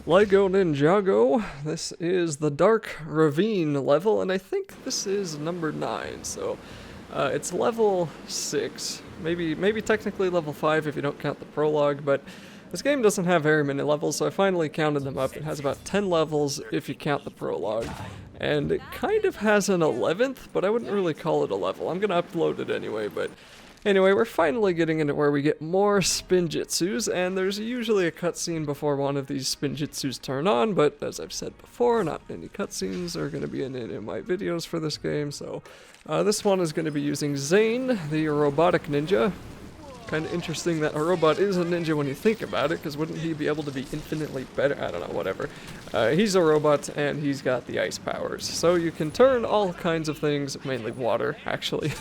Lego Ninjago. This is the Dark Ravine level, and I think this is number 9, so it's level 6. Maybe technically level 5 if you don't count the prologue, but this game doesn't have very many levels, so I finally counted them up. It has about 10 levels if you count the prologue, and it kind of has an 11th, but I wouldn't really call it a level. I'm gonna upload it anyway, but anyway, we're finally getting into where we get more spinjitzus, and there's usually a cutscene before one of these spinjitzus turn on, but as I've said before, not any cutscenes are going to be in any of my videos for this game, so this one is going to be using Zane, the robotic ninja. Kind of interesting that a robot is a ninja when you think about it, because wouldn't he be able to be infinitely better? I don't know, whatever. He's a robot, and he's got the ice powers. So you can turn all kinds of things, mainly water, actually,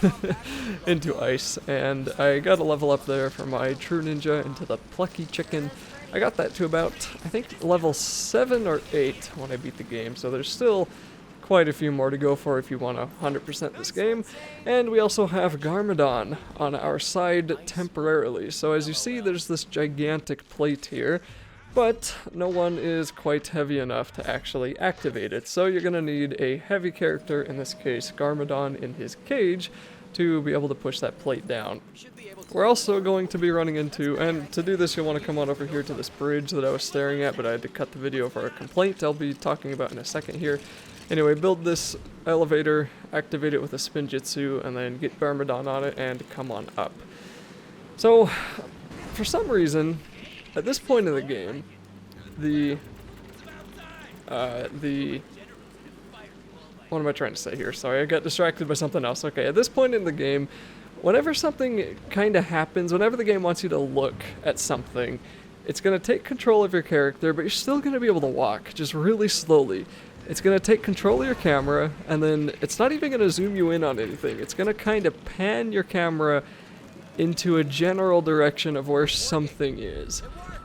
into ice. And I got a level up there for my true ninja into the plucky chicken. I got that to about, I think, level 7 or 8 when I beat the game, so there's still quite a few more to go for if you want to 100% this game. And we also have Garmadon on our side temporarily. So as you see, there's this gigantic plate here, but no one is quite heavy enough to actually activate it. So you're going to need a heavy character, in this case Garmadon in his cage, to be able to push that plate down. We're also going to be running into, and to do this you'll want to come on over here to this bridge that I was staring at, but I had to cut the video for a complaint I'll be talking about in a second here. Anyway, build this elevator, activate it with a spinjitzu, and then get Garmadon on it and come on up. So, for some reason, at this point in the game, what am I trying to say here? Sorry, I got distracted by something else. Okay, at this point in the game, whenever something kind of happens, whenever the game wants you to look at something, it's going to take control of your character, but you're still going to be able to walk, just really slowly. It's going to take control of your camera, and then it's not even going to zoom you in on anything. It's going to kind of pan your camera into a general direction of where something is.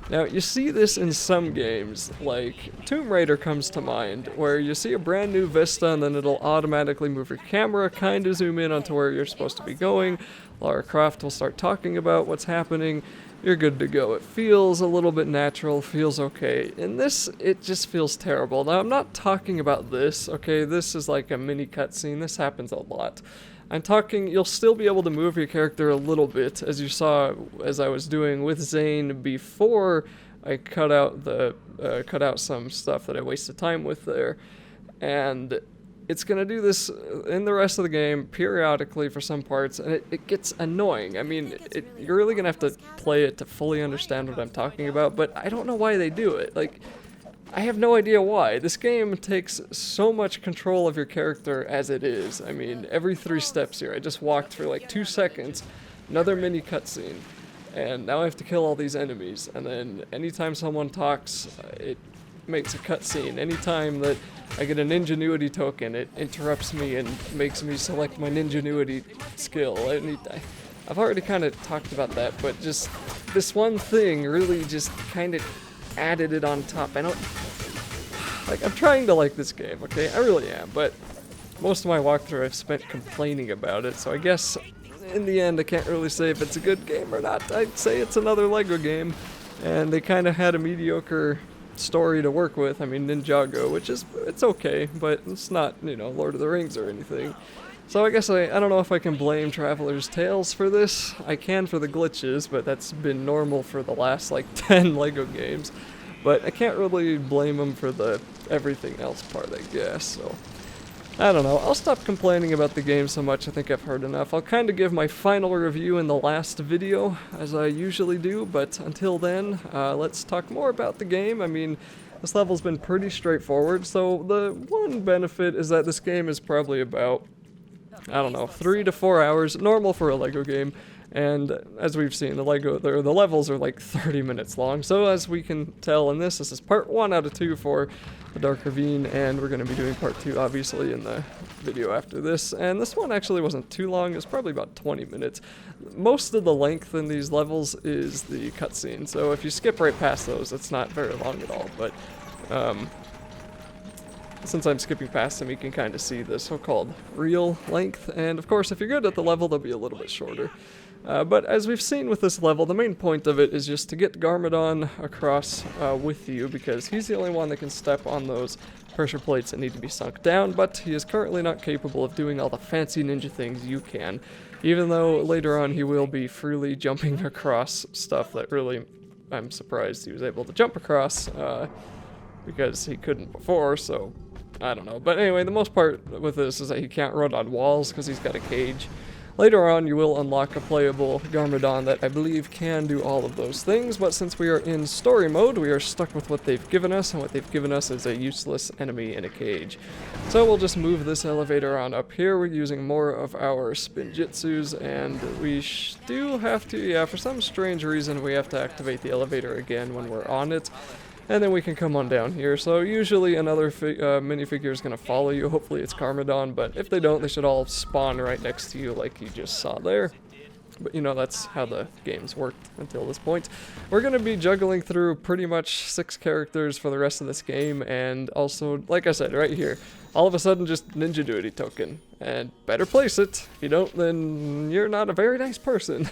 Now, you see this in some games, like Tomb Raider comes to mind, where you see a brand new vista and then it'll automatically move your camera, kind of zoom in onto where you're supposed to be going. Lara Croft will start talking about what's happening. You're good to go. It feels a little bit natural, feels okay. In this, it just feels terrible. Now, I'm not talking about this, okay? This is like a mini cutscene. This happens a lot. I'm talking, you'll still be able to move your character a little bit, as you saw as I was doing with Zane before I cut out some stuff that I wasted time with there. And it's going to do this in the rest of the game periodically for some parts, and it gets annoying. I mean, you're really going to have to play it to fully understand what I'm talking about, but I don't know why they do it. Like, I have no idea why. This game takes so much control of your character as it is. I mean, every 3 steps here, I just walked for like 2 seconds, another mini cutscene, and now I have to kill all these enemies, and then anytime someone talks, it makes a cutscene. Anytime that I get an ingenuity token, it interrupts me and makes me select my ninjanuity skill. I've already kind of talked about that, but just this one thing really just kind of added it on top. I'm trying to like this game, okay? I really am, but most of my walkthrough I've spent complaining about it, so I guess in the end I can't really say if it's a good game or not. I'd say it's another Lego game, and they kind of had a mediocre story to work with. I mean, Ninjago, which is, it's okay, but it's not, you know, Lord of the Rings or anything. So I guess I don't know if I can blame Traveler'sTales for this. I can for the glitches, but that's been normal for the last like 10 Lego games. But I can't really blame them for the everything else part, I guess. So I don't know. I'll stop complaining about the game so much. I think I've heard enough. I'll kind of give my final review in the last video, as I usually do, but until then, let's talk more about the game. I mean, this level's been pretty straightforward, so the one benefit is that this game is probably about, I don't know, 3 to 4 hours, normal for a Lego game. And as we've seen, the levels are like 30 minutes long. So as we can tell in this is part 1 out of 2 for the Dark Ravine, and we're going to be doing part 2 obviously in the video after this. And this one actually wasn't too long, it was probably about 20 minutes. Most of the length in these levels is the cutscene, so if you skip right past those, it's not very long at all. But since I'm skipping past them, you can kind of see the so-called real length, and of course if you're good at the level, they'll be a little bit shorter. But as we've seen with this level, the main point of it is just to get Garmadon across with you, because he's the only one that can step on those pressure plates that need to be sunk down, but he is currently not capable of doing all the fancy ninja things you can, even though later on he will be freely jumping across stuff that really, I'm surprised he was able to jump across, because he couldn't before, so I don't know. But anyway, the most part with this is that he can't run on walls because he's got a cage. Later on, you will unlock a playable Garmadon that I believe can do all of those things, but since we are in story mode, we are stuck with what they've given us, and what they've given us is a useless enemy in a cage. So we'll just move this elevator on up here. We're using more of our spinjitsus, and we do have to, yeah, for some strange reason, we have to activate the elevator again when we're on it. And then we can come on down here. So usually another minifigure is going to follow you. Hopefully it's Garmadon, but if they don't, they should all spawn right next to you like you just saw there. But you know, that's how the game's worked until this point. We're going to be juggling through pretty much 6 characters for the rest of this game, and also, like I said, right here, all of a sudden just Ninja Duty token. And better place it. If you don't, then you're not a very nice person.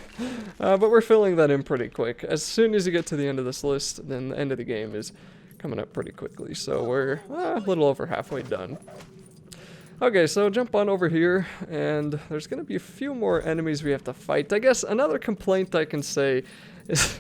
But we're filling that in pretty quick. As soon as you get to the end of this list, then the end of the game is coming up pretty quickly. So we're a little over halfway done. Okay, so jump on over here, and there's going to be a few more enemies we have to fight. I guess another complaint I can say is,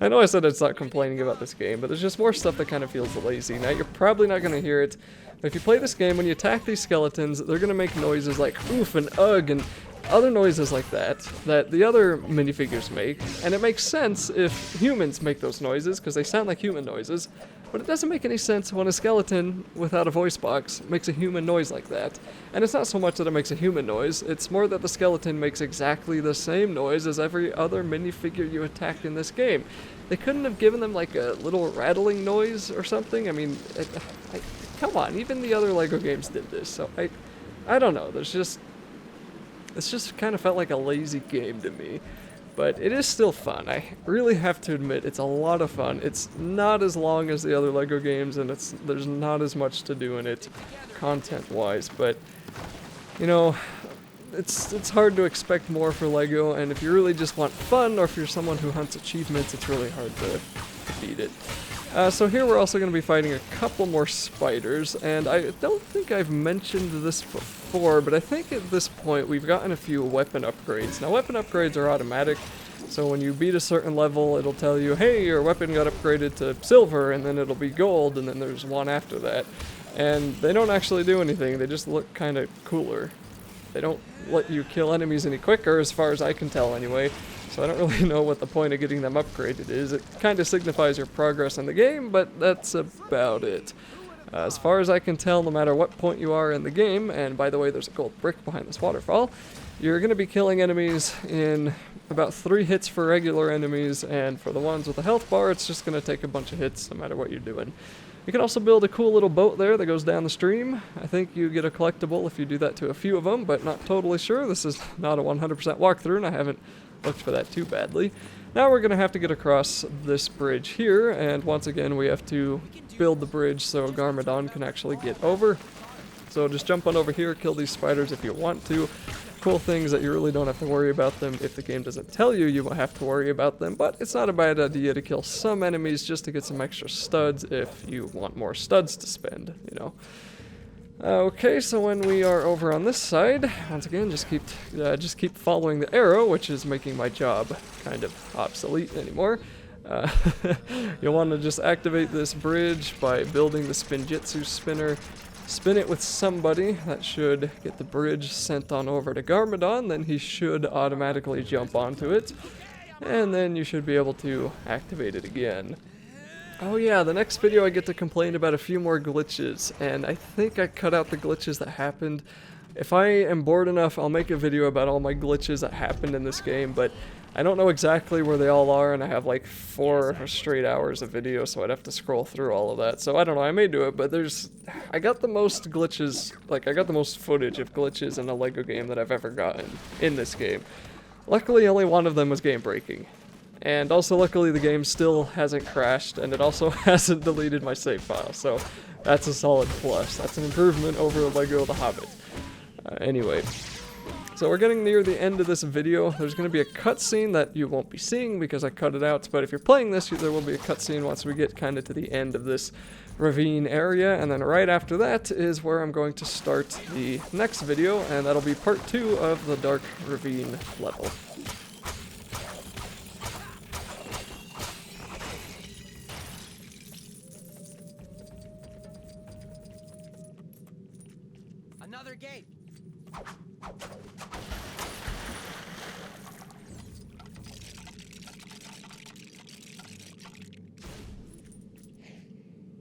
I know I said I'd start complaining about this game, but there's just more stuff that kind of feels lazy. Now, you're probably not going to hear it, but if you play this game, when you attack these skeletons, they're going to make noises like oof and ugh and other noises like that the other minifigures make, and it makes sense if humans make those noises, because they sound like human noises. But it doesn't make any sense when a skeleton without a voice box makes a human noise like that. And it's not so much that it makes a human noise, it's more that the skeleton makes exactly the same noise as every other minifigure you attack in this game. They couldn't have given them like a little rattling noise or something? I mean, come on, even the other Lego games did this, so I don't know, it's just kind of felt like a lazy game to me. But it is still fun. I really have to admit, it's a lot of fun. It's not as long as the other Lego games, and there's not as much to do in it content-wise, but you know, it's hard to expect more for Lego, and if you really just want fun, or if you're someone who hunts achievements, it's really hard to beat it. So here we're also going to be fighting a couple more spiders, and I don't think I've mentioned this before, but I think at this point we've gotten a few weapon upgrades. Now, weapon upgrades are automatic, so when you beat a certain level, it'll tell you, hey, your weapon got upgraded to silver, and then it'll be gold, and then there's one after that. And they don't actually do anything, they just look kind of cooler. They don't let you kill enemies any quicker, as far as I can tell anyway. So I don't really know what the point of getting them upgraded is. It kind of signifies your progress in the game, but that's about it. As far as I can tell, no matter what point you are in the game, and by the way, there's a gold brick behind this waterfall, you're going to be killing enemies in about 3 hits for regular enemies, and for the ones with a health bar, it's just going to take a bunch of hits no matter what you're doing. You can also build a cool little boat there that goes down the stream. I think you get a collectible if you do that to a few of them, but not totally sure. This is not a 100% walkthrough, and I haven't looked for that too badly. Now we're going to have to get across this bridge here, and once again we have to build the bridge so Garmadon can actually get over. So just jump on over here, kill these spiders if you want to. Cool things that you really don't have to worry about them. If the game doesn't tell you, you won't have to worry about them, but it's not a bad idea to kill some enemies just to get some extra studs if you want more studs to spend, you know. Okay, so when we are over on this side, once again, just keep following the arrow, which is making my job kind of obsolete anymore. You'll want to just activate this bridge by building the Spinjitzu spinner. Spin it with somebody. That should get the bridge sent on over to Garmadon, then he should automatically jump onto it, and then you should be able to activate it again. Oh yeah, the next video I get to complain about a few more glitches, and I think I cut out the glitches that happened. If I am bored enough, I'll make a video about all my glitches that happened in this game, but I don't know exactly where they all are, and I have like 4 straight hours of video, so I'd have to scroll through all of that. So I don't know, I may do it, but I got the most glitches, like I got the most footage of glitches in a Lego game that I've ever gotten in this game. Luckily, only one of them was game breaking. And also, luckily, the game still hasn't crashed, and it also hasn't deleted my save file, so that's a solid plus. That's an improvement over Lego The Hobbit. Anyway, So we're getting near the end of this video. There's going to be a cutscene that you won't be seeing because I cut it out, but if you're playing this, there will be a cutscene once we get kind of to the end of this ravine area, and then right after that is where I'm going to start the next video, and that'll be part 2 of the Dark Ravine level. Another gate.